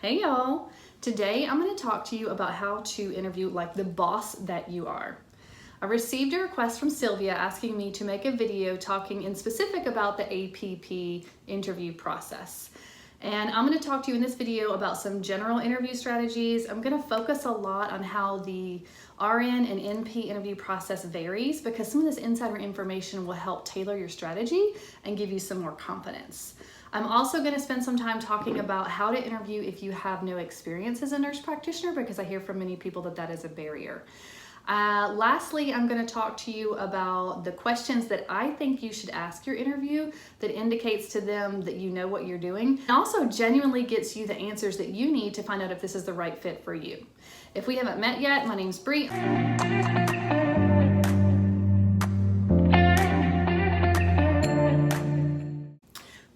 Hey y'all! Today I'm going to talk to you about how to interview like the boss that you are. I received a request from Sylvia asking me to make a video talking in specific about the APP interview process. And I'm going to talk to you in this video about some general interview strategies. I'm going to focus a lot on how the RN and NP interview process varies because some of this insider information will help tailor your strategy and give you some more confidence. I'm also going to spend some time talking about how to interview if you have no experience as a nurse practitioner because I hear from many people that that is a barrier. Lastly, I'm going to talk to you about the questions that I think you should ask your interview that indicates to them that you know what you're doing and also genuinely gets you the answers that you need to find out if this is the right fit for you. If we haven't met yet, my name's Bree.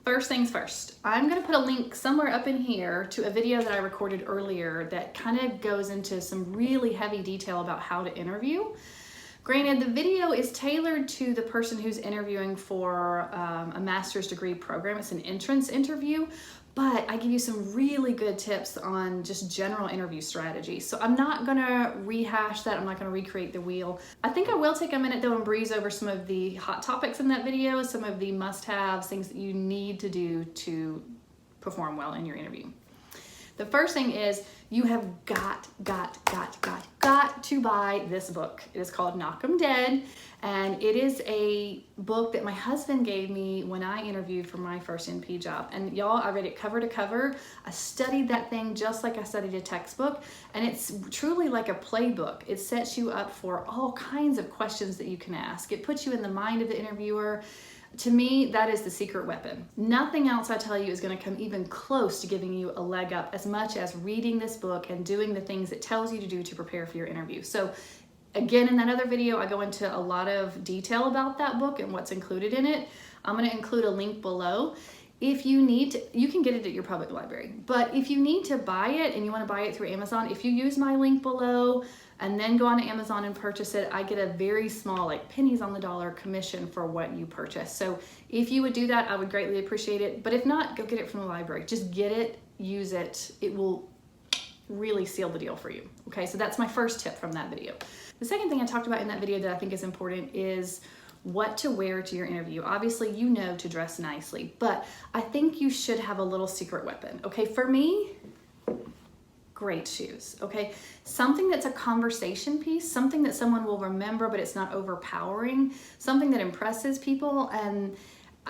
First things first, I'm going to put a link somewhere up in here to a video that I recorded earlier that kind of goes into some really heavy detail about how to interview. Granted, the video is tailored to the person who's interviewing for a master's degree program. It's an entrance interview, but I give you some really good tips on just general interview strategy. So I'm not gonna rehash that. I'm not gonna recreate the wheel. I think I will take a minute though and breeze over some of the hot topics in that video, some of the must-haves, things that you need to do to perform well in your interview. The first thing is you have got to buy this book. It is called Knock 'Em Dead, and it is a book that my husband gave me when I interviewed for my first NP job. And y'all, I read it cover to cover. I studied that thing just like I studied a textbook, and it's truly like a playbook. It sets you up for all kinds of questions that you can ask. It puts you in the mind of the interviewer. To me, that is the secret weapon. Nothing else I tell you is going to come even close to giving you a leg up as much as reading this book and doing the things it tells you to do to prepare for your interview. So again, in that other video, I go into a lot of detail about that book and what's included in it. I'm going to include a link below. If you need to, you can get it at your public library, but if you need to buy it and you want to buy it through Amazon, if you use my link below and then go on to Amazon and purchase it, I get a very small, like pennies on the dollar commission for what you purchase. So if you would do that, I would greatly appreciate it. But if not, go get it from the library. Just get it, use it. It will really seal the deal for you. Okay, so that's my first tip from that video. The second thing I talked about in that video that I think is important is what to wear to your interview. Obviously, you know to dress nicely, but I think you should have a little secret weapon. Okay, for me, great shoes, okay? Something that's a conversation piece, something that someone will remember, but it's not overpowering, something that impresses people. And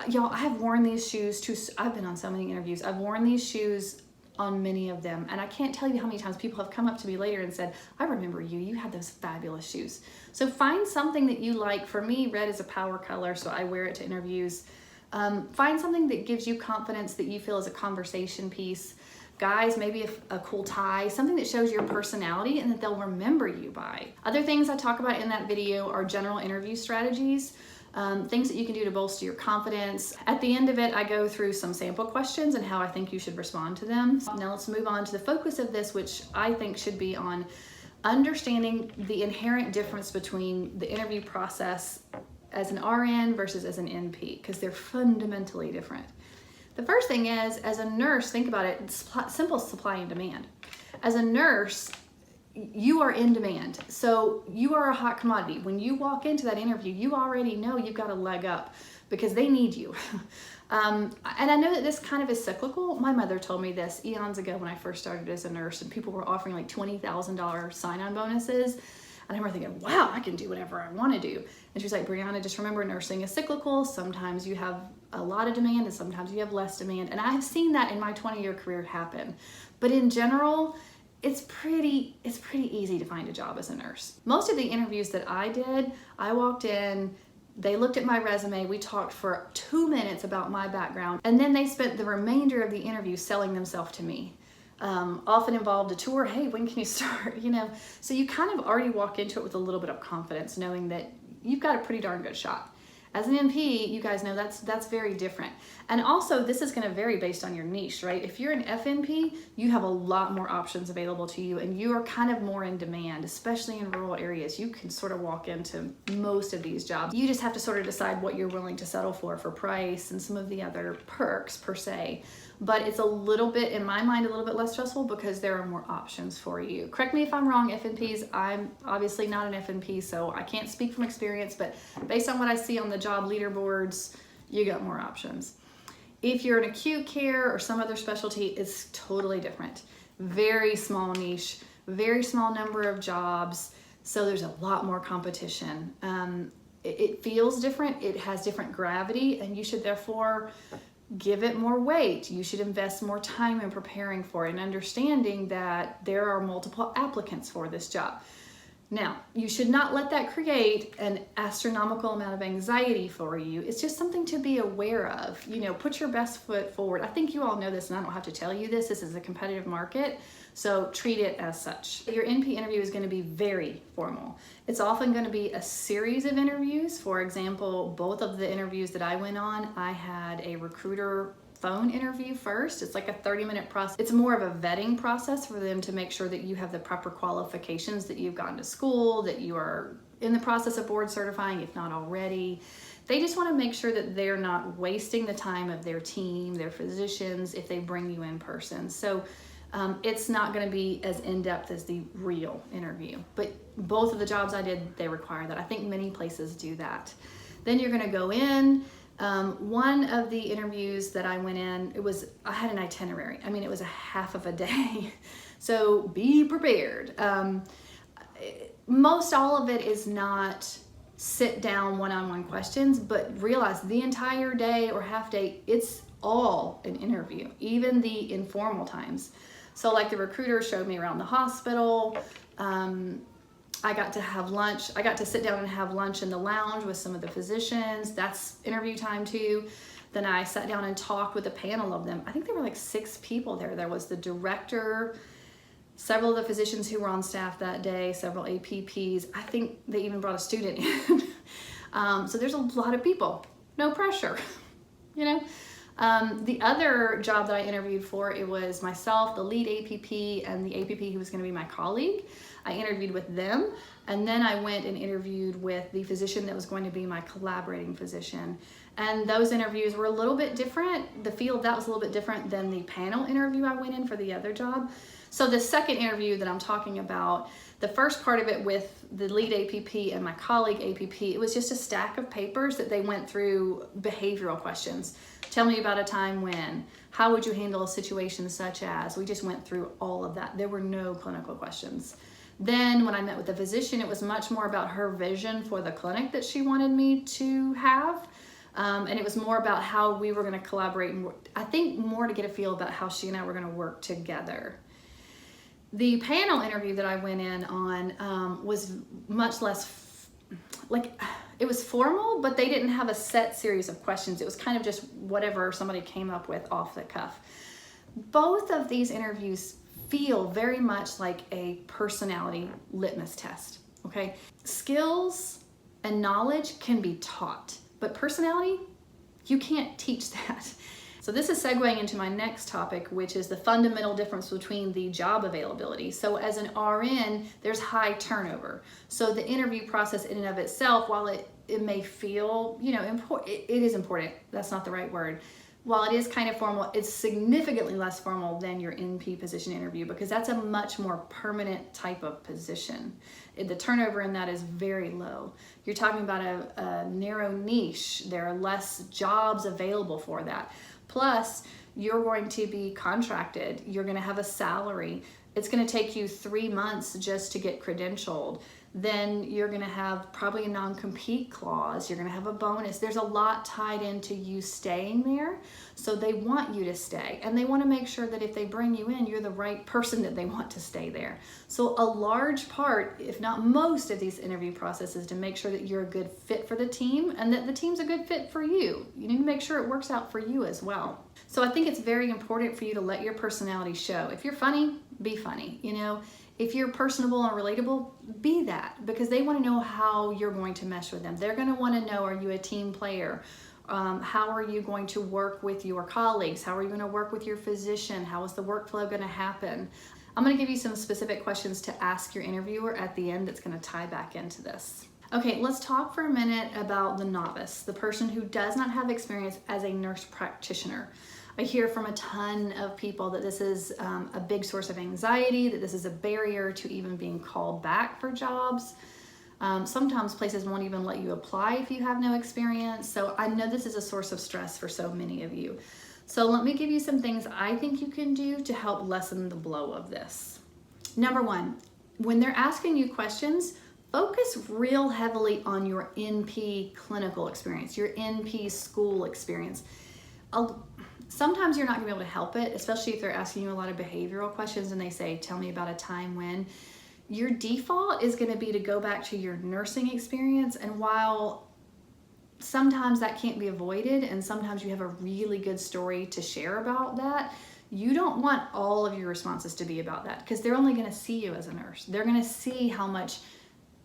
y'all, I have worn these shoes I've been on so many interviews. I've worn these shoes on many of them, and I can't tell you how many times people have come up to me later and said, I remember you had those fabulous shoes. So find something that you like. For me, red is a power color, so I wear it to interviews. Find something that gives you confidence that you feel is a conversation piece. Guys, maybe a cool tie, something that shows your personality and that they'll remember you by. Other things I talk about in that video are general interview strategies. Things that you can do to bolster your confidence. At the end of it, I go through some sample questions and how I think you should respond to them. Now let's move on to the focus of this, which I think should be on understanding the inherent difference between the interview process as an RN versus as an NP, because they're fundamentally different. The first thing is, as a nurse, think about it, it's simple supply and demand. As a nurse, you are in demand. So you are a hot commodity. When you walk into that interview, you already know you've got a leg up because they need you. And I know that this kind of is cyclical. My mother told me this eons ago when I first started as a nurse and people were offering like $20,000 sign-on bonuses. And I remember thinking, wow, I can do whatever I want to do. And she was like, Brianna, just remember nursing is cyclical. Sometimes you have a lot of demand and sometimes you have less demand. And I have seen that in my 20-year career happen. But in general, it's pretty easy to find a job as a nurse. Most of the interviews that I did, I walked in, they looked at my resume, we talked for 2 minutes about my background, and then they spent the remainder of the interview selling themselves to me. Often involved a tour, hey, when can you start? You know, so you kind of already walk into it with a little bit of confidence, knowing that you've got a pretty darn good shot. As an NP, you guys know that's very different. And also, this is going to vary based on your niche, right? If you're an FNP, you have a lot more options available to you, and you are kind of more in demand, especially in rural areas. You can sort of walk into most of these jobs. You just have to sort of decide what you're willing to settle for price and some of the other perks per se. but it's a little bit, in my mind, a little bit less stressful because there are more options for you. Correct me if I'm wrong, FNPs. I'm obviously not an FNP, so I can't speak from experience, but based on what I see on the job leaderboards, you got more options. If you're in acute care or some other specialty, it's totally different. Very small niche, very small number of jobs, so there's a lot more competition. It feels different, it has different gravity, and you should therefore give it more weight. You should invest more time in preparing for it and understanding that there are multiple applicants for this job. Now, you should not let that create an astronomical amount of anxiety for you. It's just something to be aware of. You know, put your best foot forward. I think you all know this, and I don't have to tell you this. This is a competitive market, so treat it as such. Your NP interview is going to be very formal. It's often going to be a series of interviews. For example, both of the interviews that I went on, I had a recruiter phone interview first. It's like a 30-minute process. It's more of a vetting process for them to make sure that you have the proper qualifications, that you've gone to school, that you are in the process of board certifying, if not already. They just want to make sure that they're not wasting the time of their team, their physicians, if they bring you in person. So it's not going to be as in-depth as the real interview. But both of the jobs I did, they require that. I think many places do that. Then you're going to go in. One of the interviews that I went in, I had an itinerary. I mean, it was a half of a day. So be prepared. Most all of it is not sit down one-on-one questions, but realize the entire day or half day, it's all an interview, even the informal times. So like the recruiter showed me around the hospital. I got to have lunch. I got to sit down and have lunch in the lounge with some of the physicians. That's interview time too. Then I sat down and talked with a panel of them. I think there were like 6 people there. There was the director, several of the physicians who were on staff that day, several APPs. I think they even brought a student in. So there's a lot of people. No pressure, you know. The other job that I interviewed for, it was myself, the lead APP, and the APP who was going to be my colleague. I interviewed with them, and then I went and interviewed with the physician that was going to be my collaborating physician. And those interviews were a little bit different. The field that was a little bit different than the panel interview I went in for the other job. So the second interview that I'm talking about, the first part of it with the lead APP and my colleague APP, it was just a stack of papers that they went through behavioral questions. Tell me about a time when, how would you handle a situation such as, we just went through all of that. There were no clinical questions. Then when I met with the physician, it was much more about her vision for the clinic that she wanted me to have. And it was more about how we were going to collaborate, and I think more to get a feel about how she and I were going to work together. The panel interview that I went in on was much less, it was formal, but they didn't have a set series of questions. It was kind of just whatever somebody came up with off the cuff. Both of these interviews feel very much like a personality litmus test, okay? Skills and knowledge can be taught, but personality, you can't teach that. So this is segueing into my next topic, which is the fundamental difference between the job availability. So as an RN, there's high turnover. So the interview process in and of itself, while it may feel, important, it is important. That's not the right word. While it is kind of formal, it's significantly less formal than your NP position interview, because that's a much more permanent type of position. The turnover in that is very low. You're talking about a narrow niche. There are less jobs available for that. Plus, you're going to be contracted. You're going to have a salary. It's going to take you 3 months just to get credentialed. Then you're going to have probably a non-compete clause. You're going to have a bonus. There's a lot tied into you staying there. So they want you to stay, and they want to make sure that if they bring you in, you're the right person that they want to stay there. So a large part, if not most, of these interview processes to make sure that you're a good fit for the team and that the team's a good fit for you. You need to make sure it works out for you as well. So I think it's very important for you to let your personality show. If you're funny, be funny, If you're personable and relatable, be that, because they want to know how you're going to mesh with them. They're going to want to know, are you a team player? How are you going to work with your colleagues? How are you going to work with your physician? How is the workflow going to happen? I'm going to give you some specific questions to ask your interviewer at the end that's going to tie back into this. Okay, let's talk for a minute about the novice, the person who does not have experience as a nurse practitioner. I hear from a ton of people that this is a big source of anxiety, that this is a barrier to even being called back for jobs. Sometimes places won't even let you apply if you have no experience. So I know this is a source of stress for so many of you. So let me give you some things I think you can do to help lessen the blow of this. Number one, when they're asking you questions, focus real heavily on your NP clinical experience, your NP school experience. Sometimes you're not gonna be able to help it, especially if they're asking you a lot of behavioral questions and they say, tell me about a time when. Your default is gonna be to go back to your nursing experience, and while sometimes that can't be avoided and sometimes you have a really good story to share about that, you don't want all of your responses to be about that, because they're only gonna see you as a nurse. They're gonna see how much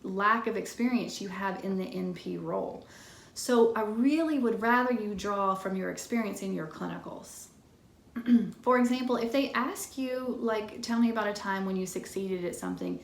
lack of experience you have in the NP role. So I really would rather you draw from your experience in your clinicals. For example, if they ask you, like, tell me about a time when you succeeded at something,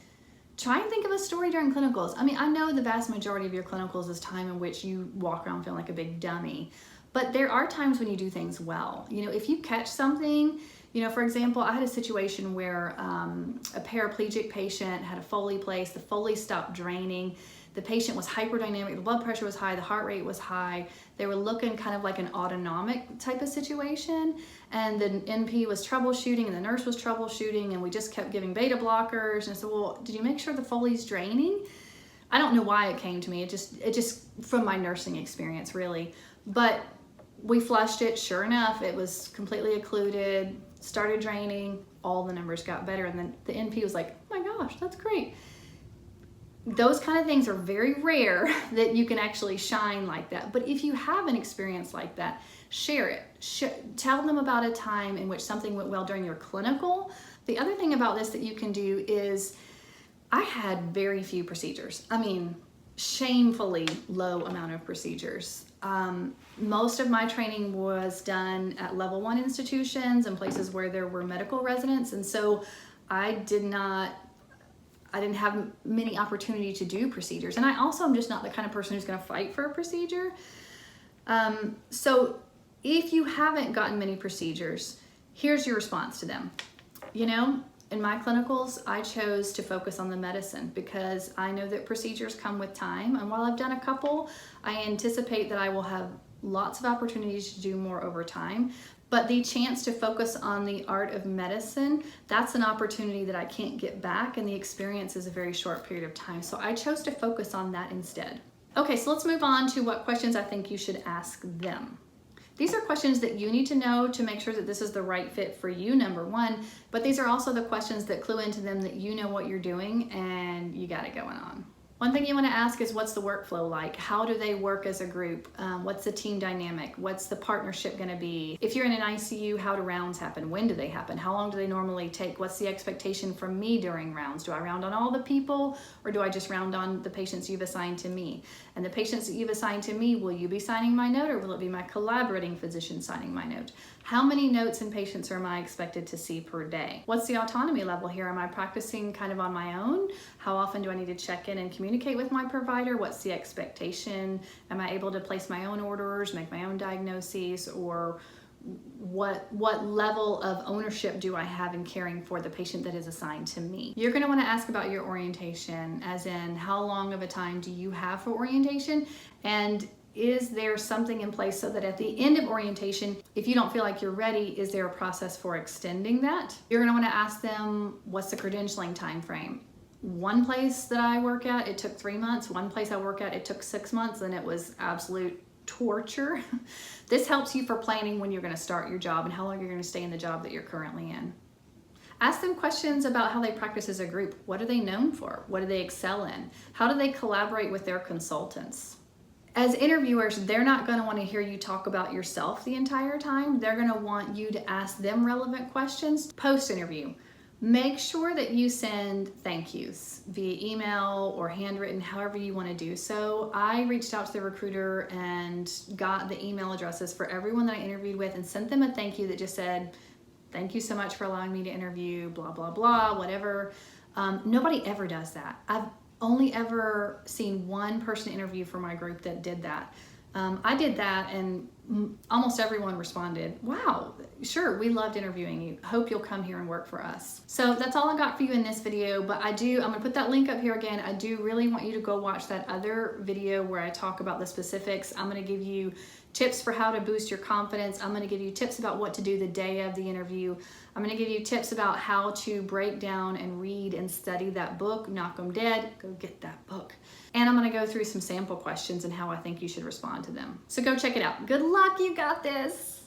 try and think of a story during clinicals. I mean, I know the vast majority of your clinicals is time in which you walk around feeling like a big dummy, but there are times when you do things well. You know, if you catch something, you know, for example, I had a situation where a paraplegic patient had a Foley placed, the Foley stopped draining, the patient was hyperdynamic, the blood pressure was high, the heart rate was high, they were looking kind of like an autonomic type of situation, and the NP was troubleshooting and the nurse was troubleshooting, and we just kept giving beta blockers, and I said, well, did you make sure the Foley's draining? I don't know why it came to me, it just from my nursing experience really, but we flushed it, sure enough, it was completely occluded, started draining, all the numbers got better, and then the NP was like, oh my gosh, that's great. Those kind of things are very rare that you can actually shine like that. But if you have an experience like that, share it. Tell them about a time in which something went well during your clinical. The other thing about this that you can do is, I had very few procedures. I mean, shamefully low amount of procedures. Most of my training was done at level 1 institutions and places where there were medical residents, and so I didn't have many opportunity to do procedures. And I also am just not the kind of person who's gonna fight for a procedure. So if you haven't gotten many procedures, here's your response to them. You know, in my clinicals, I chose to focus on the medicine because I know that procedures come with time. And while I've done a couple, I anticipate that I will have lots of opportunities to do more over time. But the chance to focus on the art of medicine, that's an opportunity that I can't get back, and the experience is a very short period of time. So I chose to focus on that instead. Okay, so let's move on to what questions I think you should ask them. These are questions that you need to know to make sure that this is the right fit for you, number one, but these are also the questions that clue into them that you know what you're doing and you got it going on. One thing you want to ask is, what's the workflow like? How do they work as a group? What's the team dynamic? What's the partnership going to be? If you're in an ICU, how do rounds happen? When do they happen? How long do they normally take? What's the expectation from me during rounds? Do I round on all the people, or do I just round on the patients you've assigned to me? And the patients that you've assigned to me, will you be signing my note, or will it be my collaborating physician signing my note? How many notes and patients am I expected to see per day? What's the autonomy level here? Am I practicing kind of on my own? How often do I need to check in and communicate with my provider? What's the expectation? Am I able to place my own orders, make my own diagnoses, or what level of ownership do I have in caring for the patient that is assigned to me? You're going to want to ask about your orientation, as in, how long of a time do you have for orientation? And is there something in place so that at the end of orientation, if you don't feel like you're ready, is there a process for extending that? You're going to want to ask them, what's the credentialing time frame? One place that I work at, it took 3 months. One place I work at, it took 6 months, and it was absolute torture. This helps you for planning when you're going to start your job and how long you're going to stay in the job that you're currently in. Ask them questions about how they practice as a group. What are they known for? What do they excel in? How do they collaborate with their consultants? As interviewers, they're not going to want to hear you talk about yourself the entire time. They're going to want you to ask them relevant questions. Post-interview, make sure that you send thank yous via email or handwritten, however you want to do so. I reached out to the recruiter and got the email addresses for everyone that I interviewed with and sent them a thank you that just said, thank you so much for allowing me to interview, blah, blah, blah, whatever. Nobody ever does that. I've only ever seen one person interview for my group that did that. I did that, and almost everyone responded, wow, sure, we loved interviewing you. Hope you'll come here and work for us. So that's all I got for you in this video, but I'm gonna put that link up here again. I do really want you to go watch that other video where I talk about the specifics. I'm gonna give you tips for how to boost your confidence. I'm gonna give you tips about what to do the day of the interview. I'm gonna give you tips about how to break down and read and study that book, Knock 'em Dead. Go get that book. And I'm gonna go through some sample questions and how I think you should respond to them. So go check it out. Good luck, you got this.